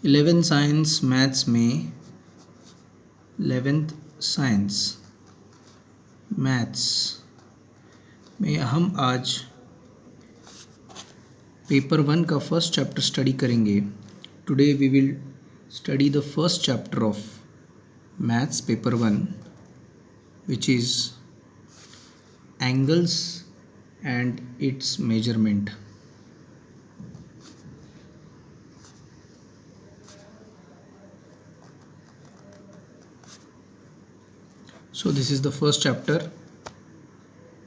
11 science maths में 11th science maths में हम आज पेपर 1 का फर्स्ट चैप्टर स्टडी करेंगे। Today we will study the first chapter of maths paper 1 which is angles and its measurement. So this is the first chapter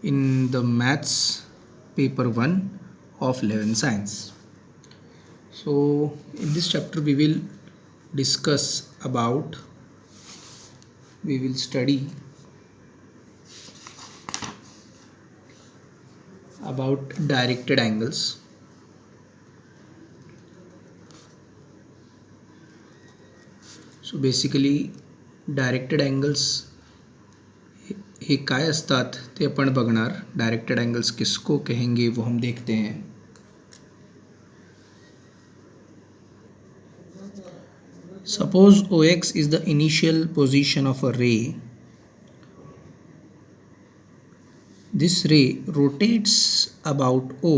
in the maths paper 1 of 11 science. So in this chapter we will study about directed angles. So basically directed angles हे काय असतात ते आपण बघणार. Directed angles किसको कहेंगे वो हम देखते हैं. Suppose OX is the initial position of a ray. This ray rotates about O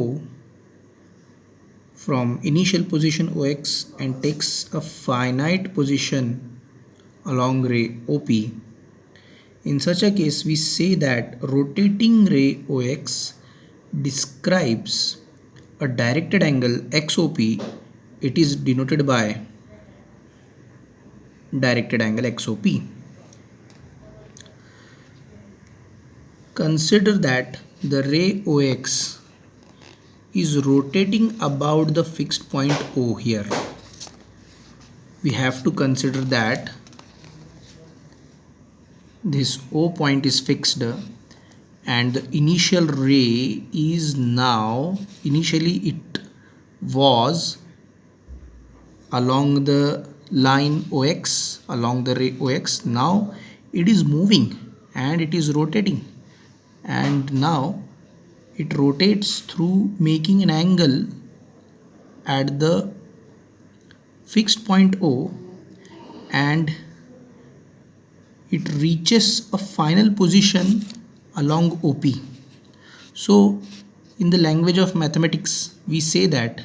from initial position OX and takes a finite position along ray OP. In such a case, we say that rotating ray OX describes a directed angle XOP. It is denoted by directed angle XOP. Consider that the ray OX is rotating about the fixed point O here. We have to consider that this O point is fixed and the initial ray is now, initially it was along the line OX, along the ray OX. Now it is moving and it is rotating, and now it rotates through making an angle at the fixed point O, and it reaches a final position along OP. So in the language of mathematics we say that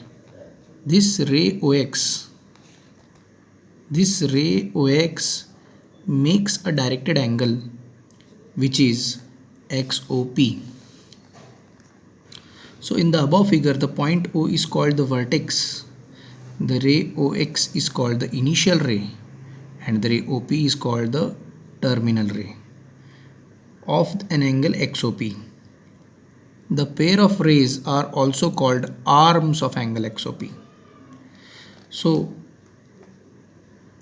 this ray OX makes a directed angle which is XOP. So in the above figure, the point O is called the vertex, the ray OX is called the initial ray, and the ray OP is called the terminal ray of an angle XOP. The pair of rays are also called arms of angle XOP. So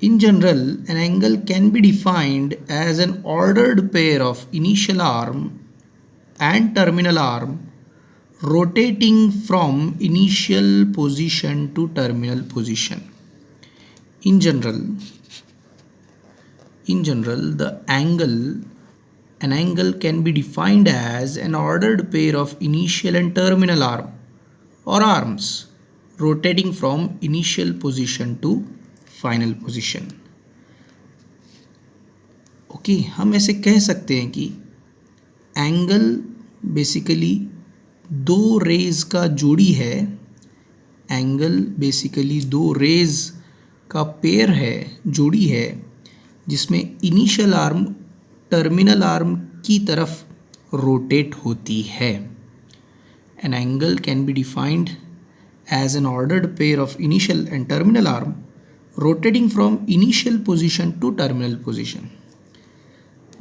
in general, an angle can be defined as an ordered pair of initial arm and terminal arm rotating from initial position to terminal position. In general, an angle can be defined as an ordered pair of initial and terminal arm or arms rotating from initial position to final position. Okay, हम ऐसे कह सकते हैं कि angle basically दो raise का जोड़ी है. एंगल बेसिकली दो रेज का पेयर है, जोड़ी है, जिसमें इनिशियल आर्म टर्मिनल आर्म की तरफ रोटेट होती है. An angle can be defined as an ordered pair of initial and terminal arm rotating from initial position to terminal position.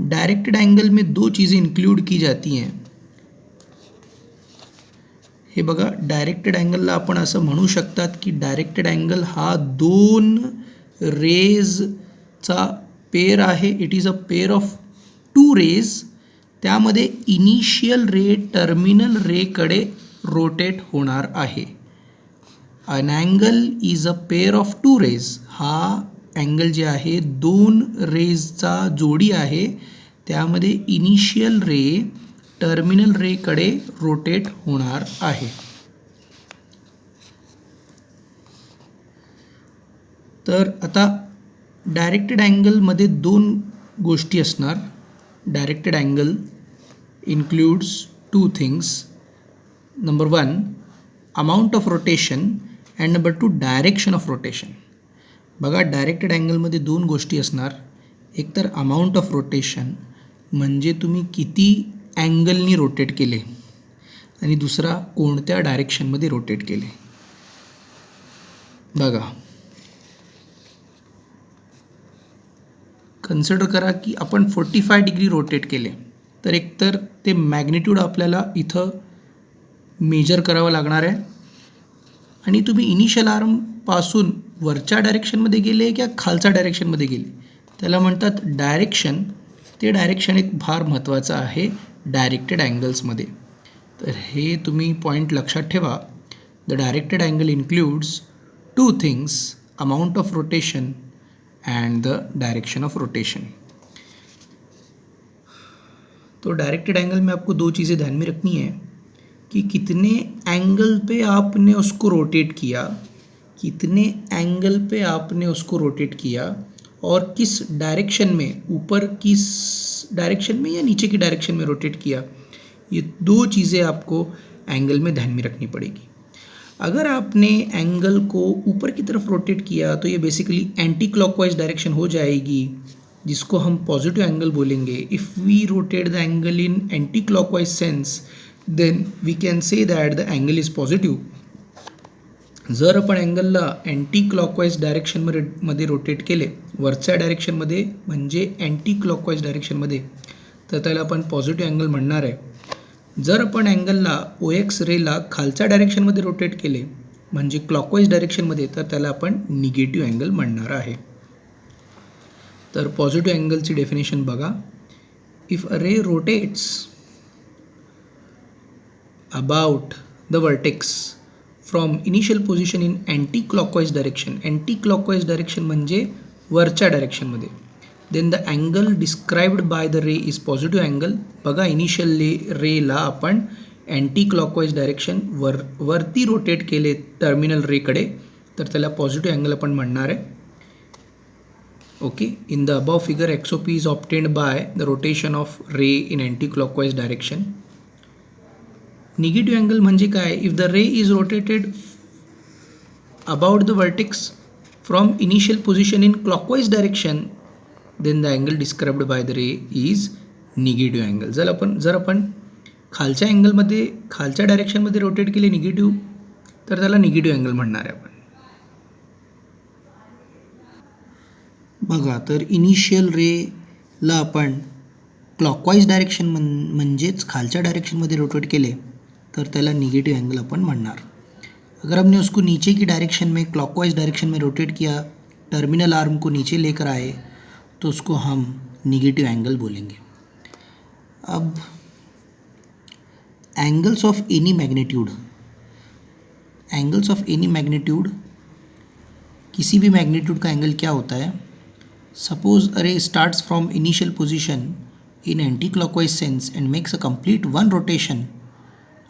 Directed angle में दो चीज़ें इंक्लूड की जाती हैं. हे बघा, डायरेक्टेड एंगलला आपण असं म्हणू शकतात की डायरेक्टेड एंगल हा दोन रेजचा पेयर आहे. It is a pair of two rays. त्यामध्ये इनिशियल रे टर्मिनल रेकडे रोटेट होणार आहे. An angle is a pair of two rays. हा अँगल जे आहे दोन रेजचा जोडी आहे. त्यामध्ये इनिशियल रे टर्मिनल रेकडे रोटेट होणार आहे. तर आता डायरेक्टेड अँगलमध्ये दोन गोष्टी असणार. Directed angle includes two things. Number one, amount of rotation and number two direction of rotation. बघा, डायरेक्टेड अँगलमध्ये दोन गोष्टी असणार. एक तर अमाऊंट ऑफ रोटेशन म्हणजे तुम्ही किती अँगलनी रोटेट केले, आणि दुसरा कोणत्या डायरेक्शनमध्ये रोटेट केले. बघा, कन्सिडर करा की आपण 45 डिग्री रोटेट केले, तर एकतर ते मॅग्निट्यूड आपल्याला इथं मेजर करावं लागणार आहे, आणि तुम्ही इनिशियल आर्मपासून वरच्या डायरेक्शनमध्ये गेले किंवा खालच्या डायरेक्शनमध्ये गेले, त्याला म्हणतात डायरेक्शन. ते डायरेक्शन एक फार महत्त्वाचं आहे डायरेक्टेड अँगल्समध्ये. तर हे तुम्ही पॉईंट लक्षात ठेवा. The directed angle includes two things, amount of rotation and the direction of rotation. तो डायरेक्टेड एंगल में आपको दो चीज़ें ध्यान में रखनी है कि कितने एंगल पे आपने उसको रोटेट किया, कितने एंगल पे आपने उसको रोटेट किया, और किस डायरेक्शन में, ऊपर किस डायरेक्शन में या नीचे की डायरेक्शन में रोटेट किया. ये दो चीज़ें आपको एंगल में ध्यान में रखनी पड़ेगी. अगर आपने एंगल को ऊपर की तरफ रोटेट किया तो ये बेसिकली एंटी क्लॉकवाइज डायरेक्शन हो जाएगी, जिसको हम पॉजिटिव एंगल बोलेंगे. If we rotate the angle in anti clockwise sense, then we can say that the angle is positive. जर आपण अँगलला अँटी क्लॉकवाईज डायरेक्शनमध्ये रोटेट केले, वरच्या डायरेक्शनमध्ये म्हणजे अँटी क्लॉकवाईज डायरेक्शनमध्ये, तर त्याला आपण पॉझिटिव्ह अँगल म्हणणार आहे. जर आपण अँगलला OX रेला खालच्या डायरेक्शनमध्ये रोटेट केले म्हणजे क्लॉकवाईज डायरेक्शनमध्ये, तर त्याला आपण निगेटिव्ह अँगल म्हणणार आहे. तर पॉझिटिव्ह अँगलची डेफिनेशन बघा. If a ray rotates about the vertex from initial position in anti clockwise direction, anti clockwise direction म्हणजे वरच्या डायरेक्शनमध्ये, then the angle described by the ray is positive angle. बघा, initial रेला आपण अँटी क्लॉकवाईज डायरेक्शन वरती rotate केले terminal रेकडे, तर त्याला पॉझिटिव्ह अँगल आपण म्हणणार आहे. Okay. In the above figure XOP is obtained by the rotation of रे इन anti clockwise direction. Negative angle म्हणजे काय? If the ray is rotated about the vertex from initial position in clockwise direction, then the angle described by the ray is negative angle. जर आपण खालच्या अँगलमध्ये, खालच्या डायरेक्शनमध्ये rotate केले negative, तर त्याला negative angle म्हणणार आहे आपण. बघा, तर इनिशियल रेला आपण क्लॉकवाईज डायरेक्शन म्हणजेच खालच्या डायरेक्शनमध्ये रोटेट केले, तर त्याला निगेटिव्ह एंगल अपन म्हणणार. अगर हमने उसको नीचे की डायरेक्शन में, क्लॉकवाइज डायरेक्शन में रोटेट किया, टर्मिनल आर्म को नीचे लेकर आए, तो उसको हम निगेटिव एंगल बोलेंगे. अब angles of any magnitude, angles of any magnitude, किसी भी मैग्नीट्यूड का एंगल क्या होता है? सपोज अ रे starts from initial position in anti-clockwise sense and makes a complete one rotation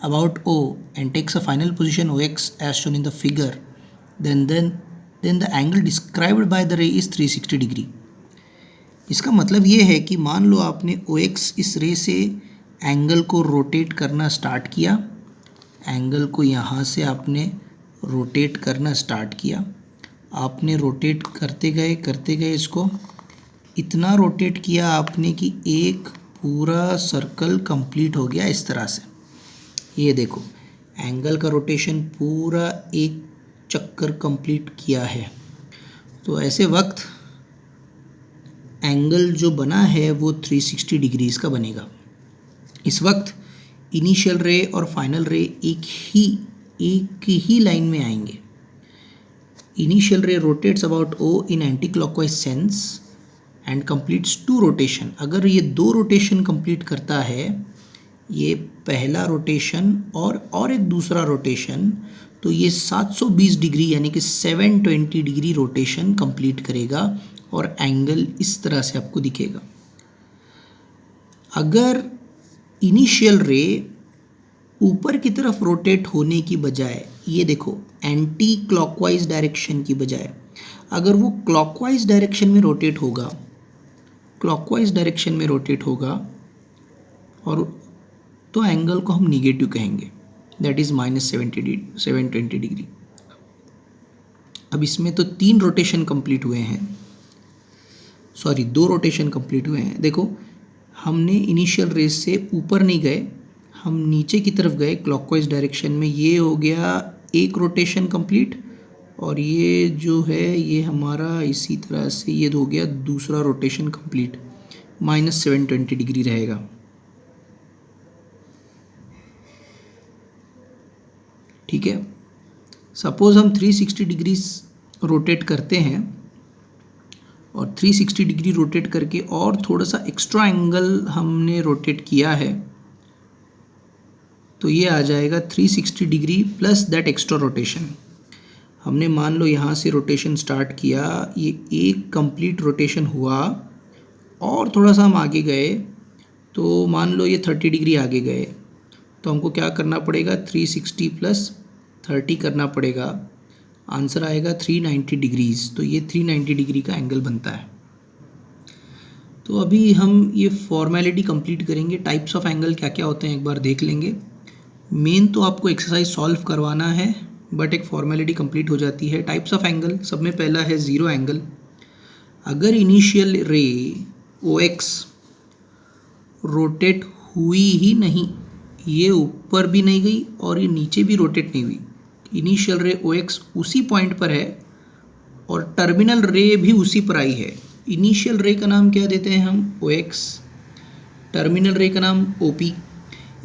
about O and takes a final position OX as shown in the figure, then the angle described by the ray is 360 degree. इसका मतलब ये है कि मान लो आपने OX इस रे से एंगल को रोटेट करना स्टार्ट किया, एंगल को यहाँ से आपने रोटेट करना स्टार्ट किया, आपने रोटेट करते गए इसको, इतना रोटेट किया आपने कि एक पूरा सर्कल कंप्लीट हो गया इस तरह से. ये देखो, एंगल का रोटेशन पूरा एक चक्कर कंप्लीट किया है. तो ऐसे वक्त एंगल जो बना है वो 360 डिग्रीज़ का बनेगा. इस वक्त इनिशियल रे और फाइनल रे एक ही लाइन में आएंगे. इनिशियल रे rotates about O in anti clockwise sense and completes 2 rotation. अगर ये 2 रोटेशन कंप्लीट करता है, ये पहला रोटेशन और एक दूसरा रोटेशन, तो ये 720 डिग्री यानी कि 720 डिग्री रोटेशन कंप्लीट करेगा और एंगल इस तरह से आपको दिखेगा. अगर इनिशियल रे ऊपर की तरफ रोटेट होने की बजाय, ये देखो, एंटी क्लॉकवाइज डायरेक्शन की बजाय अगर वो क्लॉकवाइज डायरेक्शन में रोटेट होगा, क्लॉकवाइज डायरेक्शन में रोटेट होगा और तो एंगल को हम निगेटिव कहेंगे, दैट इज -720 डिग्री। अब इसमें तो 3 रोटेशन कंप्लीट हुए हैं, सॉरी 2 रोटेशन कंप्लीट हुए हैं। देखो हमने इनिशियल रेस से ऊपर नहीं गए, हम नीचे की तरफ गए क्लॉकवाइज डायरेक्शन में, ये हो गया एक रोटेशन कंप्लीट, और ये जो है ये हमारा इसी तरह से ये हो गया दूसरा रोटेशन कंप्लीट, -720 डिग्री रहेगा। ठीक है, सपोज हम 360 डिग्री रोटेट करते हैं और 360 डिग्री रोटेट करके और थोड़ा सा एक्स्ट्रा एंगल हमने रोटेट किया है, तो ये आ जाएगा 360 degree plus that extra rotation. हमने मान लो यहाँ से रोटेशन स्टार्ट किया, ये एक कंप्लीट रोटेशन हुआ और थोड़ा सा हम आगे गए, तो मान लो ये 30 डिग्री आगे गए, तो हमको क्या करना पड़ेगा, 360 प्लस 30 करना पड़ेगा, आंसर आएगा 390 डिग्रीज। तो ये 390 डिग्री का एंगल बनता है। तो अभी हम ये फॉर्मेलिटी कंप्लीट करेंगे, टाइप्स ऑफ एंगल क्या क्या होते हैं एक बार देख लेंगे। मेन तो आपको एक्सरसाइज सॉल्व करवाना है, बट एक फॉर्मेलिटी कंप्लीट हो जाती है। टाइप्स ऑफ एंगल, सब में पहला है ज़ीरो एंगल। अगर इनिशियल रे OX रोटेट हुई ही नहीं, ये ऊपर भी नहीं गई और ये नीचे भी रोटेट नहीं हुई, इनिशियल रे OX उसी पॉइंट पर है और टर्मिनल रे भी उसी पर आई है। इनिशियल रे का नाम क्या देते हैं हम, OX, टर्मिनल रे का नाम OP।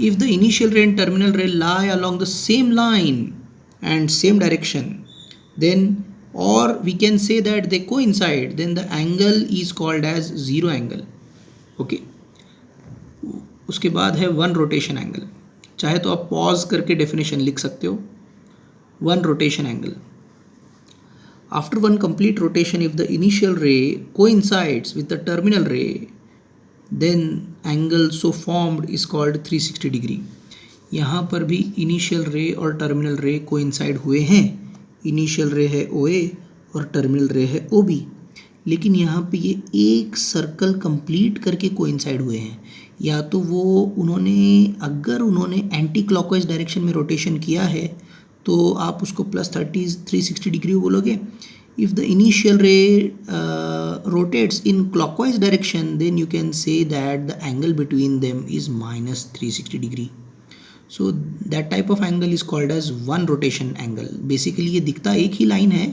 If the initial ray and terminal ray lie along the same line and same direction, then or we can say that they coincide, then the angle is called as zero angle. Okay. उसके बाद है one rotation angle, चाहे तो आप pause करके definition लिख सकते हो। One rotation angle, after one complete rotation, if the initial ray coincides with the terminal ray, then angle so formed is called 360 degree. यहाँ पर भी इनिशियल रे और टर्मिनल रे कोइंसाइड हुए हैं, इनिशियल रे है OA और टर्मिनल रे है OB, लेकिन यहाँ पे ये एक सर्कल कंप्लीट करके कोइंसाइड हुए हैं। या तो वो अगर उन्होंने एंटी क्लॉकवाइज डायरेक्शन में रोटेशन किया है तो आप उसको +30 360 डिग्री बोलोगे। If the initial ray rotates in clockwise direction, then you can say that the angle between them is -360 degree. So that type of angle is called as one rotation angle. Basically ये दिखता एक ही line है,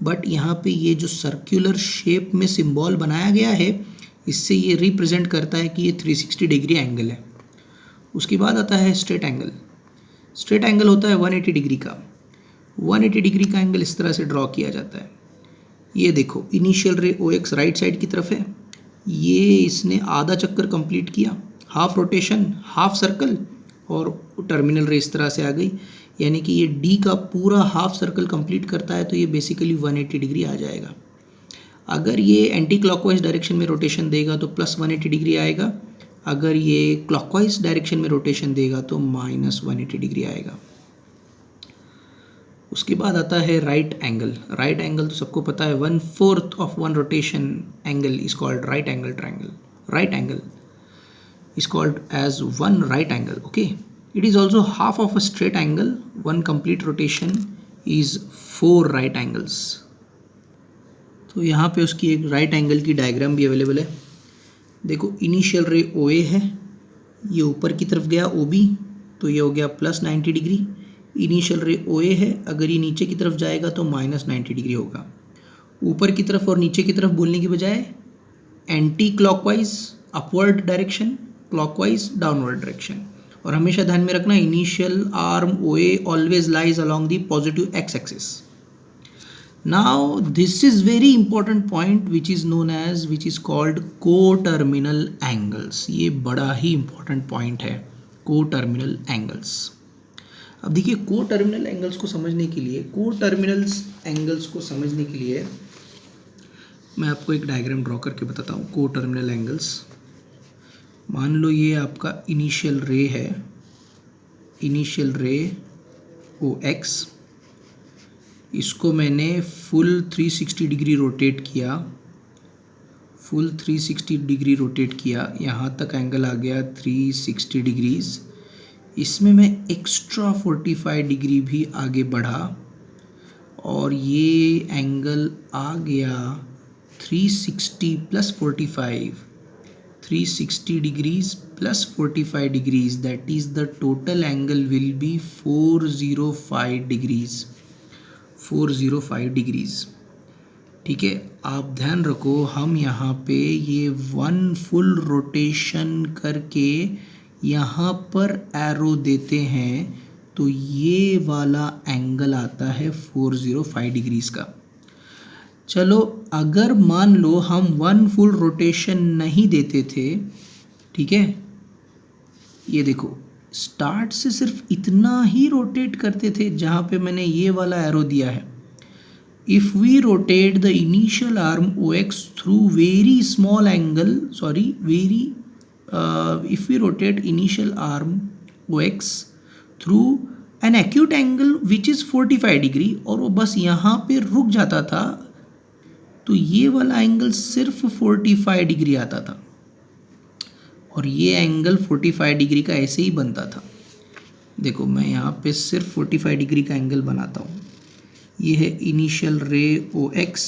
but यहाँ पे ये जो circular shape में symbol बनाया गया है, इससे ये रिप्रेजेंट करता है कि ये 360 डिग्री एंगल है। उसके बाद आता है स्ट्रेट एंगल। स्ट्रेट एंगल होता है 180 डिग्री का। 180 डिग्री का एंगल इस तरह से ड्रॉ किया जाता है। ये देखो इनिशियल रे OX राइट साइड की तरफ है, ये इसने आधा चक्कर कंप्लीट किया, हाफ रोटेशन हाफ सर्कल, और टर्मिनल रे इस तरह से आ गई, यानी कि ये D का पूरा हाफ सर्कल कंप्लीट करता है, तो ये बेसिकली 180 डिग्री आ जाएगा। अगर ये एंटी क्लॉकवाइज डायरेक्शन में रोटेशन देगा तो +180 डिग्री आएगा, अगर ये क्लॉकवाइज डायरेक्शन में रोटेशन देगा तो -180 डिग्री आएगा। उसके बाद आता है राइट एंगल। राइट एंगल तो सबको पता है, 1/4 of one rotation angle is called right angle triangle. Right angle is called as one right angle. Okay, it is also half of a straight angle. One complete rotation is 4 right angles. तो यहाँ पे उसकी एक right angle की diagram भी available है। देखो initial रे OA है, ये ऊपर की तरफ गया OB, तो ये हो गया +90 डिग्री। इनिशियल रे OA है, अगर ये नीचे की तरफ जाएगा तो -90 डिग्री होगा। ऊपर की तरफ और नीचे की तरफ बोलने की बजाय anti clockwise upward direction, clockwise downward direction. और हमेशा ध्यान में रखना, initial arm OA always lies along the positive x axis. Now this is very important point which is called coterminal angles. ये बड़ा ही इंपॉर्टेंट पॉइंट है, को-टर्मिनल एंगल्स। अब देखिए को-टर्मिनल एंगल्स को समझने के लिए मैं आपको एक डायग्राम ड्रॉ करके बताता हूँ। को-टर्मिनल एंगल्स, मान लो ये आपका इनिशियल रे है, इनिशियल रे OX, इसको मैंने फुल 360 डिग्री रोटेट किया, फुल 360 डिग्री रोटेट किया, यहाँ तक एंगल आ गया 360 डिग्रीज़। इसमें मैं एक्स्ट्रा 45 डिग्री भी आगे बढ़ा और ये एंगल आ गया 360 plus 45, 360 degrees plus 45 degrees, that is the total angle will be 405 degrees, 405 degrees. ठीक है, आप ध्यान रखो, हम यहाँ पे ये वन फुल रोटेशन करके यहाँ पर एरो देते हैं तो ये वाला एंगल आता है 405 डिग्रीज का। चलो अगर मान लो हम वन फुल रोटेशन नहीं देते थे, ठीक है, ये देखो स्टार्ट से सिर्फ इतना ही रोटेट करते थे जहाँ पे मैंने ये वाला एरो दिया है। If we rotate the initial arm OX through very small angle, if we rotate initial arm OX through an acute angle which is 45 degree और वो बस यहाँ पे रुक जाता था, तो ये वाला एंगल सिर्फ 45 डिग्री आता था और ये एंगल 45 डिग्री का ऐसे ही बनता था। देखो मैं यहाँ पे सिर्फ 45 डिग्री का एंगल बनाता हूँ। ये है इनिशियल रे OX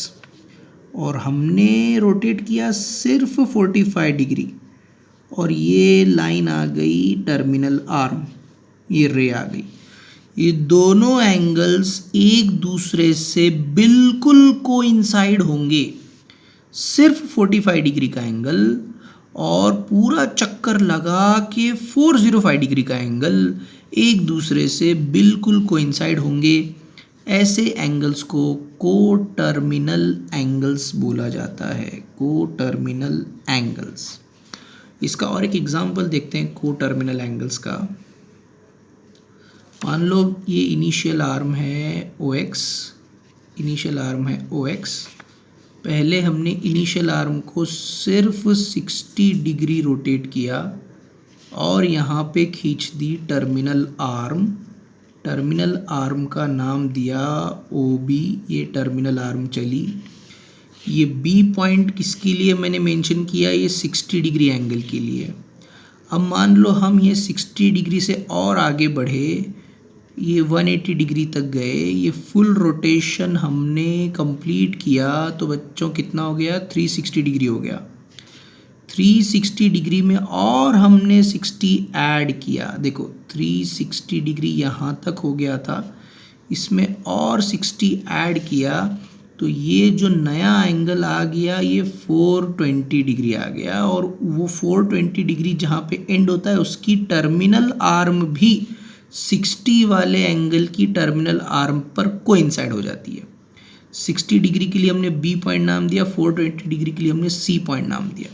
और हमने रोटेट किया सिर्फ 45 डिग्री और ये लाइन आ गई टर्मिनल आर्म, ये रे आ गई। ये दोनों एंगल्स एक दूसरे से बिल्कुल कोइंसाइड होंगे, सिर्फ 45 डिग्री का एंगल और पूरा चक्कर लगा के 405 डिग्री का एंगल एक दूसरे से बिल्कुल कोइंसाइड होंगे। ऐसे एंगल्स को कोटर्मिनल एंगल्स बोला जाता है, कोटर्मिनल एंगल्स। इसका और एक एग्जांपल देखते हैं कोटर्मिनल एंगल्स का। मान लो ये इनिशियल आर्म है OX, इनिशियल आर्म है OX। पहले हमने इनिशियल आर्म को सिर्फ 60 डिग्री रोटेट किया और यहाँ पे खींच दी टर्मिनल आर्म। टर्मिनल आर्म का नाम दिया OB, ये टर्मिनल आर्म चली। ये B पॉइंट किसके लिए मैंने मेंशन किया, ये 60 डिग्री एंगल के लिए। अब मान लो हम ये 60 डिग्री से और आगे बढ़े, ये 180 डिग्री तक गए, ये फुल रोटेशन हमने कंप्लीट किया तो बच्चों कितना हो गया, 360 डिग्री हो गया। 360 डिग्री में और हमने 60 ऐड किया, देखो 360 डिग्री यहाँ तक हो गया था, इसमें और 60 ऐड किया तो ये जो नया एंगल आ गया ये 420 डिग्री आ गया और वो 420 डिग्री जहाँ पे एंड होता है उसकी टर्मिनल आर्म भी 60 वाले एंगल की टर्मिनल आर्म पर कोइंसाइड हो जाती है। 60 डिग्री के लिए हमने B पॉइंट नाम दिया, 420 डिग्री के लिए हमने C पॉइंट नाम दिया।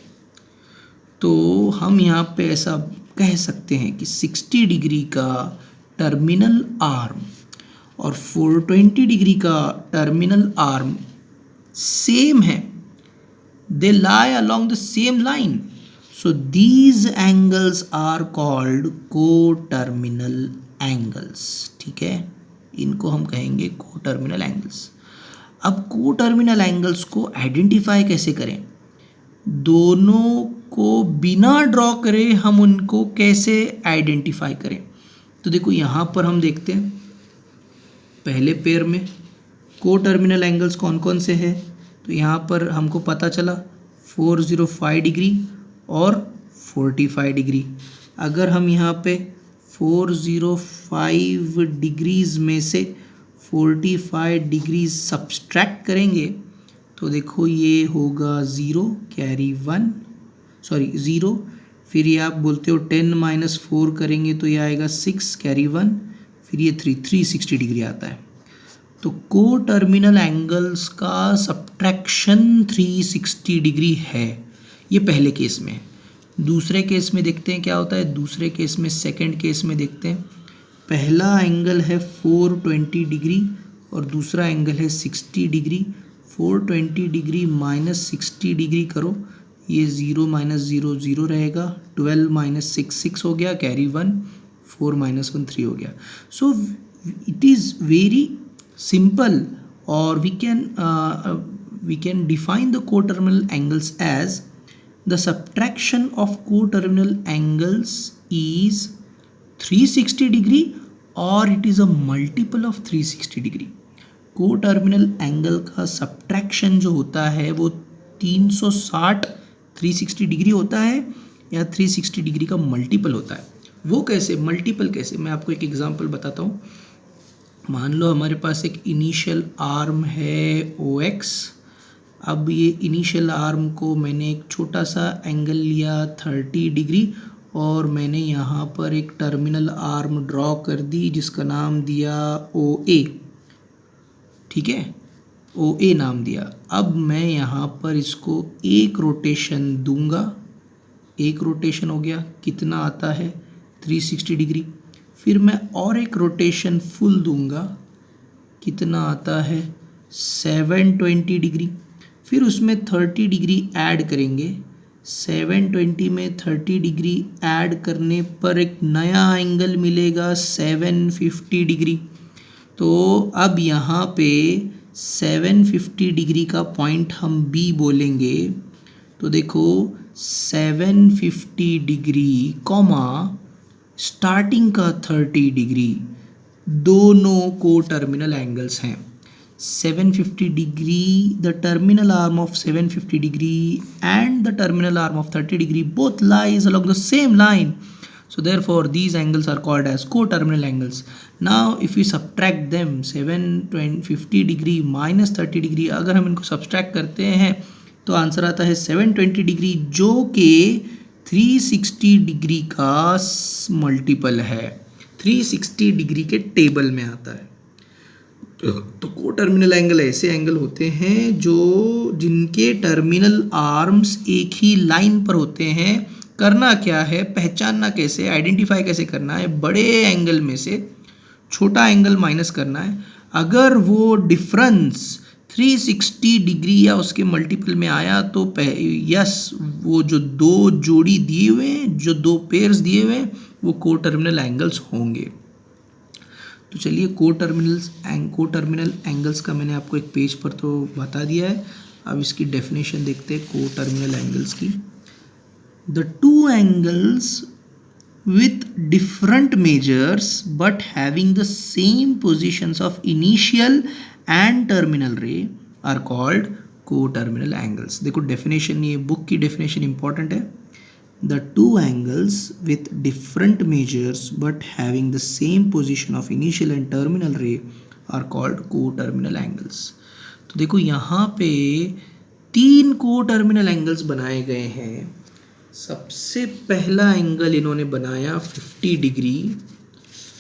तो हम यहाँ पे ऐसा कह सकते हैं कि 60 डिग्री का टर्मिनल आर्म और 420 डिग्री का टर्मिनल आर्म सेम है, they lie along the same line, so these angles are called coterminal angles. ठीक है, इनको हम कहेंगे कोटर्मिनल एंगल्स। अब कोटर्मिनल एंगल्स को आइडेंटिफाई कैसे करें, दोनों को बिना ड्रॉ करे हम उनको कैसे आइडेंटिफाई करें। तो देखो यहाँ पर हम देखते हैं पहले पेयर में कोटर्मिनल एंगल्स कौन कौन से हैं। तो यहाँ पर हमको पता चला 405 डिग्री और 45 डिग्री। अगर हम यहाँ पे 405 डिग्रीज़ में से 45 डिग्रीज सब्सट्रैक्ट करेंगे तो देखो ये होगा 0 कैरी 1, सॉरी 0, फिर ये आप बोलते हो 10 - 4 करेंगे तो ये आएगा 6 कैरी 1, फिर ये 360 डिग्री आता है। तो कोटर्मिनल एंगल्स का सब्ट्रैक्शन 360 डिग्री है, ये पहले केस में है। दूसरे केस में देखते हैं क्या होता है। दूसरे केस में, सेकंड केस में देखते हैं, पहला एंगल है 420 डिग्री और दूसरा एंगल है 60 डिग्री। 420 डिग्री माइनस 60 डिग्री करो, ये 0 - 0 0 रहेगा, 12 - 6 6 हो गया, कैरी 1, 4 - 1 3 हो गया। So it is very simple, or we can define the coterminal angles as the subtraction of coterminal angles is 360 degree or it is a multiple of 360 degree. Coterminal angle का subtraction जो होता है वो 360 degree होता है या 360 degree का multiple होता है. वो कैसे, मल्टीपल कैसे, मैं आपको एक एग्जांपल बताता हूँ. मान लो हमारे पास एक इनिशियल आर्म है OX. अब ये इनिशियल आर्म को मैंने एक छोटा सा एंगल लिया 30 डिग्री और मैंने यहाँ पर एक टर्मिनल आर्म ड्रॉ कर दी जिसका नाम दिया OA. ठीक है, OA नाम दिया. अब मैं यहाँ पर इसको एक रोटेशन दूंगा. एक रोटेशन हो गया, कितना आता है 360 डिग्री. फिर मैं और एक रोटेशन फुल दूंगा, कितना आता है 720 डिग्री. फिर उसमें 30 डिग्री ऐड करेंगे. 720 में 30 डिग्री ऐड करने पर एक नया एंगल मिलेगा 750 डिग्री. तो अब यहाँ पे 750 डिग्री का पॉइंट हम B बोलेंगे. तो देखो 750 डिग्री कॉमा स्टार्टिंग का 30 डिग्री, दोनों को टर्मिनल एंगल्स हैं. 750 degree, the terminal arm of 750 degree and the terminal arm of 30 degree both lies along the same line. So therefore these angles are called as coterminal angles. Now if we subtract them, 750 degree minus 30 degree, अगर हम इनको subtract करते हैं तो answer आता है 720 degree जो कि 360 डिग्री का मल्टीपल है. 360 डिग्री के टेबल में आता है. तो कोटर्मिनल एंगल ऐसे एंगल होते हैं जो जिनके टर्मिनल आर्म्स एक ही लाइन पर होते हैं. करना क्या है, पहचानना कैसे, आइडेंटिफाई कैसे करना है, बड़े एंगल में से छोटा एंगल माइनस करना है. अगर वो डिफरेंस 360 डिग्री या उसके मल्टीपल में आया तो यस, वो जो दो जोड़ी दिए हुए हैं, जो दो पेयर्स दिए हुए हैं, वो कोटर्मिनल एंगल्स होंगे. तो चलिए कोटर्मिनल एंगल्स का मैंने आपको एक पेज पर तो बता दिया है. अब इसकी डेफिनेशन देखते हैं कोटर्मिनल एंगल्स की. The two angles with different measures but having the same positions of initial and terminal ray are called coterminal angles. देखो डेफिनेशन, ये बुक की डेफिनेशन इंपॉर्टेंट है. The two angles with different measures but having the same position of initial and terminal ray are called coterminal angles. तो देखो यहाँ पे 3 coterminal angles बनाए गए हैं. सबसे पहला एंगल इन्होंने बनाया 50 डिग्री,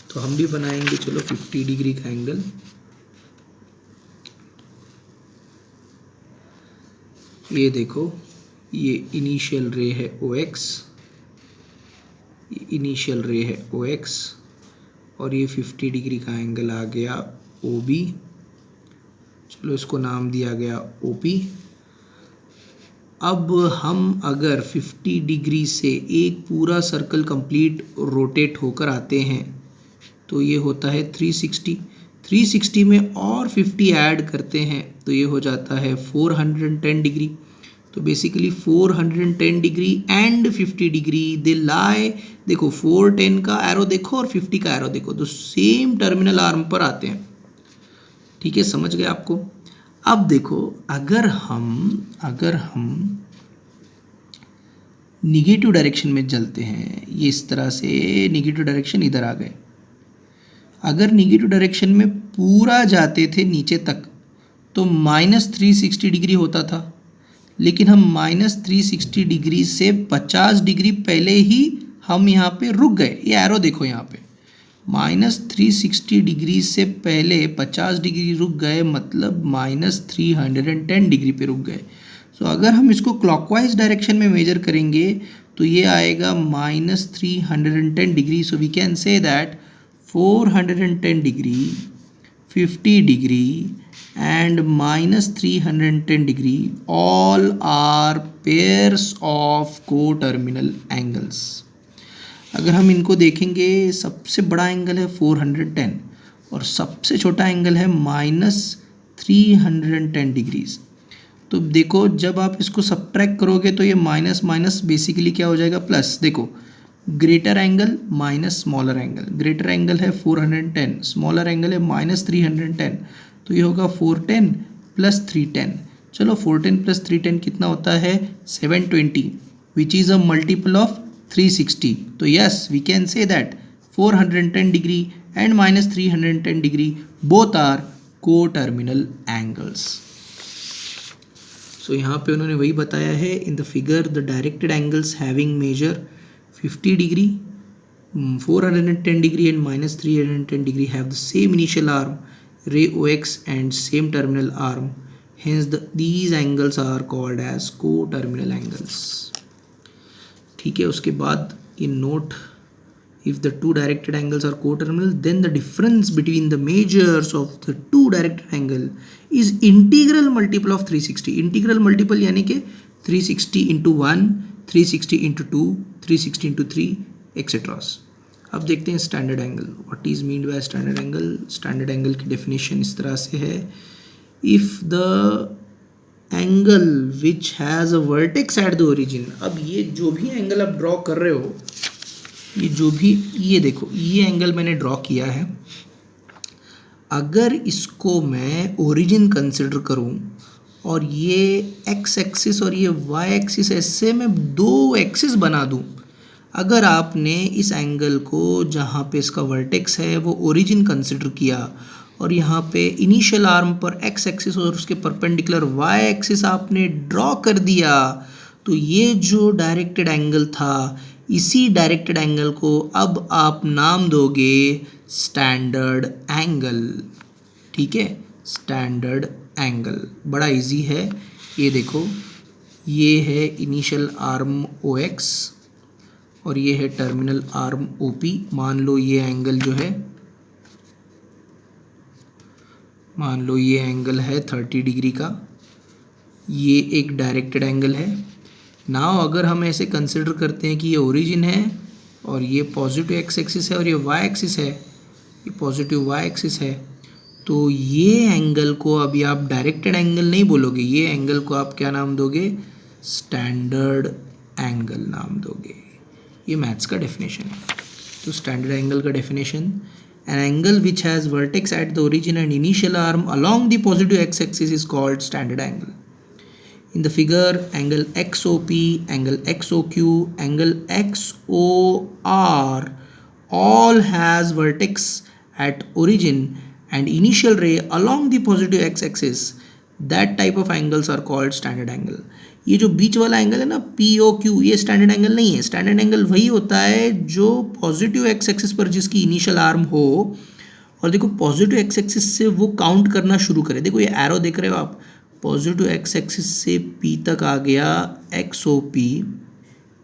तो हम भी बनाएंगे चलो 50 डिग्री का एंगल. ये देखो, ये इनिशियल रे है OX, ये इनिशियल रे है OX और ये 50 डिग्री का एंगल आ गया OB. चलो इसको नाम दिया गया OP. अब हम अगर 50 डिग्री से एक पूरा सर्कल कंप्लीट रोटेट होकर आते हैं तो ये होता है 360. 360 में और 50 ऐड करते हैं तो ये हो जाता है 410 डिग्री. तो बेसिकली 410 डिग्री एंड 50 डिग्री दे लाई, देखो 410 का एरो देखो और 50 का एरो देखो, तो सेम टर्मिनल आर्म पर आते हैं. ठीक है, समझ गए आपको. अब देखो, अगर हम निगेटिव डायरेक्शन में चलते हैं, ये इस तरह से निगेटिव डायरेक्शन इधर आ गए. अगर निगेटिव डायरेक्शन में पूरा जाते थे नीचे तक तो -360 डिग्री होता था, लेकिन हम -360 डिग्री से 50 डिग्री पहले ही हम यहाँ पे रुक गए. ये एरो देखो यहाँ पे, -360 डिग्री से पहले 50 डिग्री रुक गए, मतलब -310 डिग्री पे रुक गए. सो अगर हम इसको क्लॉकवाइज डायरेक्शन में मेजर करेंगे तो ये आएगा -310 degree. So we can say that 410 degree, 50 degree and -310 degree all are pairs of coterminal angles. अगर हम इनको देखेंगे, सबसे बड़ा एंगल है 410 और सबसे छोटा एंगल है -310 डिग्रीज। तो देखो जब आप इसको सब्ट्रैक्ट करोगे तो ये माइनस माइनस बेसिकली क्या हो जाएगा, प्लस। देखो greater angle minus smaller angle, greater angle है 410, स्मॉलर एंगल है -310, तो ये होगा 410 प्लस 310। चलो 410 प्लस 310 कितना होता है 720, which is a multiple of 360। तो yes we can say that 410 degree and -310 degree both are coterminal angles. So यहाँ पे उन्होंने वही बताया है, in the figure the directed angles having measure 50 degree, 410 degree and -310 degree have the same initial arm ray OX and same terminal arm, hence these angles are called as co-terminal angles। ठीक है, उसके बाद in note, if the two directed angles are co-terminal then the difference between the measures of the two directed angle is integral multiple of 360। integral multiple यानी कि 360 into 1, 360 into 2, 360 into 3 etcetera. अब देखते हैं standard angle, what is mean by standard angle. Standard angle की definition इस तरह से है, if the angle which has a vertex at the origin. अब ये जो भी एंगल आप ड्रॉ कर रहे हो, ये जो भी, ये देखो ये एंगल मैंने ड्रॉ किया है, अगर इसको मैं ओरिजिन कंसिडर करूं और ये एक्स एक्सिस और ये वाई एक्सिस, ऐसे मैं दो एक्सिस बना दूं, अगर आपने इस एंगल को जहाँ पे इसका वर्टेक्स है वो ओरिजिन कंसिडर किया और यहाँ पे इनिशियल आर्म पर एक्स एक्सिस और उसके परपेंडिकुलर वाई एक्सिस आपने ड्रॉ कर दिया, तो ये जो डायरेक्टेड एंगल था, इसी डायरेक्टेड एंगल को अब आप नाम दोगे स्टैंडर्ड एंगल। ठीक है, स्टैंडर्ड एंगल बड़ा इजी है। ये देखो, ये है इनिशियल आर्म ओ एक्स और ये है टर्मिनल आर्म OP। मान लो ये एंगल जो है, मान लो ये एंगल है 30 डिग्री का, ये एक डायरेक्टेड एंगल है। नाउ अगर हम ऐसे कंसिडर करते हैं कि ये ओरिजिन है और ये पॉजिटिव एक्स एक्सिस है और ये वाई एक्सिस है, ये पॉजिटिव वाई एक्सिस है, तो ये एंगल को अभी आप डायरेक्टेड एंगल नहीं बोलोगे, ये एंगल को आप क्या नाम दोगे, स्टैंडर्ड एंगल नाम दोगे। ये मैथ्स का डेफिनेशन है। तो स्टैंडर्ड एंगल का definition, an angle which has vertex at the origin and initial arm along the positive x axis is called standard angle. In the figure angle XOP, angle XOQ, angle XOR all has vertex at origin and initial ray along the positive x axis, that type of angles are called standard angle। ये जो बीच वाला angle है ना POQ, ये standard angle नहीं है। Standard angle वही होता है जो पॉजिटिव एक्स एक्सिस पर जिसकी इनिशियल आर्म हो और देखो पॉजिटिव एक्स एक्सिस से वो काउंट करना शुरू करे। देखो ये एरो देख रहे हो आप, पॉजिटिव एक्स एक्सिस से P तक आ गया XOP,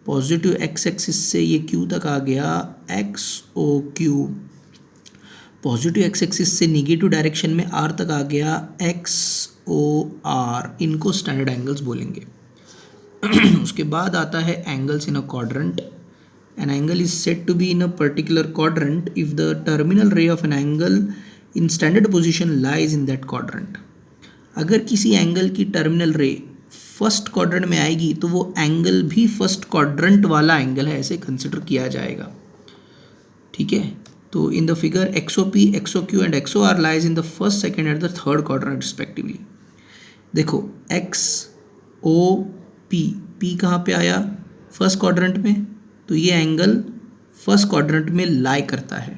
पॉजिटिव एक्स एक्सिस से ये Q तक आ गया XOQ, पॉजिटिव एक्स एक्सिस से निगेटिव डायरेक्शन में R तक आ गया XOR। इनको स्टैंडर्ड एंगल्स बोलेंगे। उसके बाद आता है angles in a quadrant. An angle is said to be in a particular quadrant if the terminal ray of an angle in standard position lies in that quadrant. अगर किसी angle की terminal रे first quadrant में आएगी तो वो angle भी first quadrant वाला एंगल है, ऐसे कंसिडर किया जाएगा। ठीक है, तो इन the figure XOP, XOQ and XOR lies in the first, second and the third quadrant respectively. देखो XOP, P कहाँ पे आया, फर्स्ट क्वाड्रेंट में, तो ये एंगल फर्स्ट क्वाड्रेंट में लाई करता है।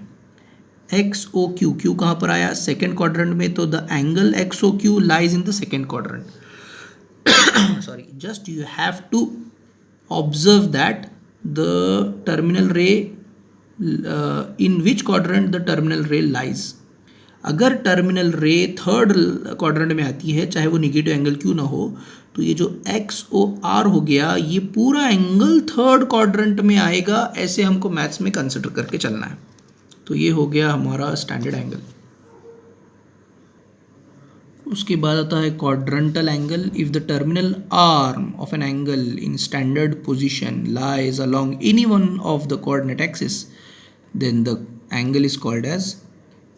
XOQ, Q कहाँ पर आया, सेकेंड क्वाड्रेंट में, तो the angle XOQ lies in the second quadrant. Sorry, just you have to observe that the terminal ray in which quadrant the terminal ray lies. अगर terminal ray third quadrant में आती है, चाहे वो negative angle क्यों ना हो, तो ये जो XOR हो गया, ये पूरा एंगल थर्ड क्वाड्रेंट में आएगा। ऐसे हमको मैथ्स में कंसिडर करके चलना है। तो ये हो गया हमारा स्टैंडर्ड एंगल। उसके बाद आता है quadrantal angle. If the terminal arm of an angle in standard position lies along any one of the coordinate axis, then the angle is called as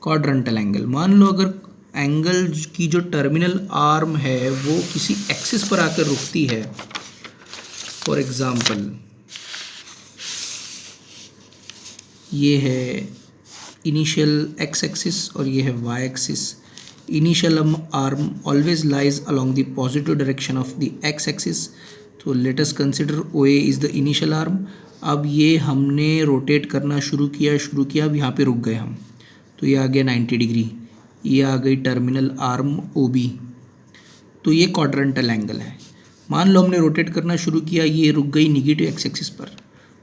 quadrantal angle, मान लो अगर एंगल की जो terminal arm है वो किसी axis पर आकर रुकती है, फॉर एग्जांपल ये है इनिशियल एक्स एक्सिस और ये है y axis. Initial arm always lies along the positive direction of the x axis, तो let us consider O A is the initial arm. अब ये हमने रोटेट करना शुरू किया, अब यहाँ पे रुक गए हम, तो ये आ गया 90 डिग्री, ये आ गई टर्मिनल आर्म ओ बी, तो ये क्वाड्रेंटल एंगल है। मान लो हमने रोटेट करना शुरू किया, ये रुक गई निगेटिव एक्स एक्सिस पर,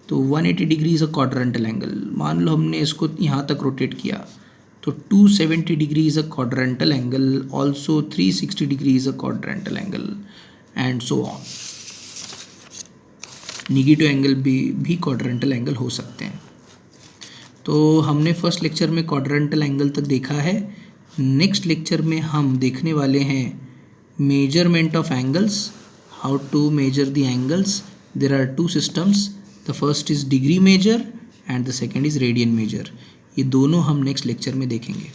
तो 180 degree is a quadrantal angle. मान लो हमने इसको यहाँ तक रोटेट किया, तो 270 degree is a quadrantal angle, also 360 degree is a quadrantal angle, and so on. Negative angle भी क्वाड्रेंटल एंगल हो सकते हैं। तो हमने फर्स्ट लेक्चर में क्वाड्रेंटल एंगल तक देखा है। नेक्स्ट लेक्चर में हम देखने वाले हैं measurement of angles, how to measure the angles. There are two systems, the first is degree measure and the second is radian measure. ये दोनों हम नेक्स्ट लेक्चर में देखेंगे।